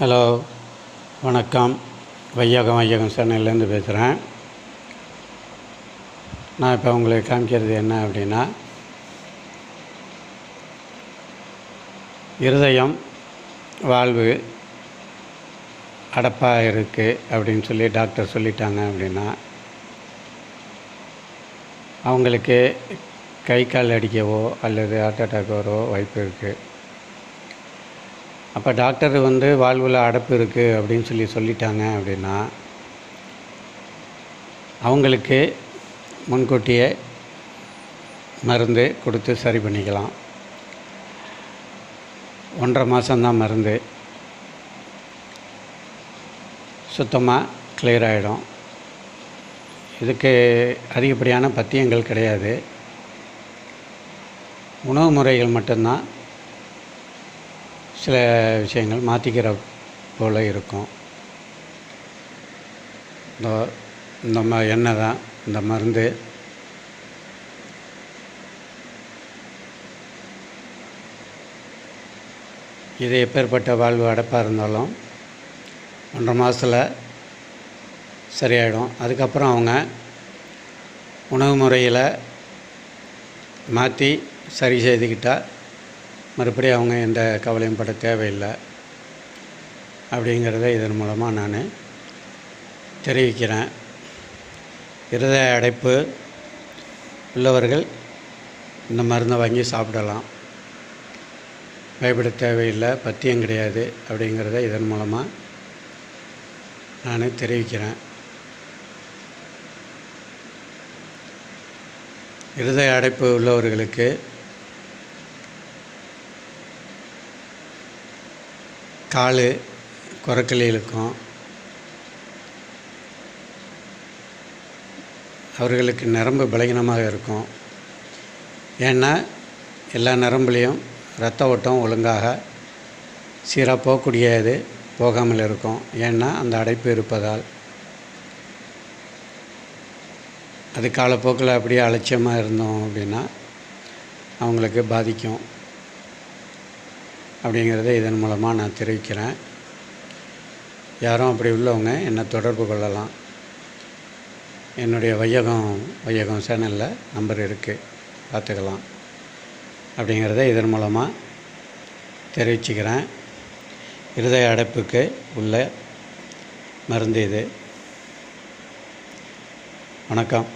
Hello, வணக்கம். வையகம் சேனல்லேருந்து பேசுகிறேன். நான் இப்போ உங்களுக்கு காமிக்கிறது என்ன அப்படின்னா, இருதயம் வாழ்வு அடப்பாக இருக்குது அப்படின்னு சொல்லி டாக்டர் சொல்லிட்டாங்க அப்படின்னா, அவங்களுக்கு கை கால் அடிக்கவோ அல்லது ஹார்ட் அட்டாக் வரவோ வாய்ப்பு இருக்குது. அப்போ டாக்டர் வாழ்வில் அடைப்பு இருக்குது அப்படின்னு சொல்லிட்டாங்க அப்படின்னா, அவங்களுக்கு முன்கூட்டியே மருந்து கொடுத்து சரி பண்ணிக்கலாம். 1.5 மாதம்தான் மருந்து, சுத்தமாக கிளியர் ஆகிடும். இதுக்கு அதிகப்படியான பத்தியங்கள் கிடையாது. உணவு முறைகள் மட்டும்தான் சில விஷயங்கள் மாற்றிக்கிற போல் இருக்கும். இந்த எண்ணெய் தான் இந்த மருந்து. இது எப்பேற்பட்ட வாழ்வு அடைப்பாக இருந்தாலும் 1.5 மாதத்தில் சரியாயிடும். அதுக்கப்புறம் அவங்க உணவு முறையில் மாற்றி சரி செய்துக்கிட்டால் மறுபடியும் அவங்க எந்த கவலையும் பட தேவையில்லை அப்படிங்கிறத இதன் மூலமாக நான் தெரிவிக்கிறேன். இருதய அடைப்பு உள்ளவர்கள் இந்த மருந்தை வாங்கி சாப்பிடலாம். பயப்பட தேவையில்லை, பத்தியம் கிடையாது அப்படிங்கிறத இதன் மூலமாக நான் தெரிவிக்கிறேன். இருதய அடைப்பு உள்ளவர்களுக்கு கால் குரக்கலி இழுக்கும். அவர்களுக்கு நரம்பு பலகீனமாக இருக்கும். ஏன்னா எல்லா நரம்புலேயும் இரத்த ஓட்டம் ஒழுங்காக சீராக போகக்கூடியது போகாமல் இருக்கும். ஏன்னா அந்த அடைப்பு இருப்பதால். அது காலப்போக்கில் அப்படியே அலட்சியமாக இருந்தோம் அப்படின்னா அவங்களுக்கு பாதிக்கும் அப்படிங்கிறத இதன் மூலமாக நான் தெரிவிக்கிறேன். யாரும் அப்படி உள்ளவங்க என்னை தொடர்பு கொள்ளலாம். என்னுடைய வையகம் சேனலில் நம்பர் இருக்குது, பார்த்துக்கலாம் அப்படிங்கிறத இதன் மூலமாக தெரிவிச்சுக்கிறேன். இருதய அடைப்புக்கு உள்ள மருந்து இது. வணக்கம்.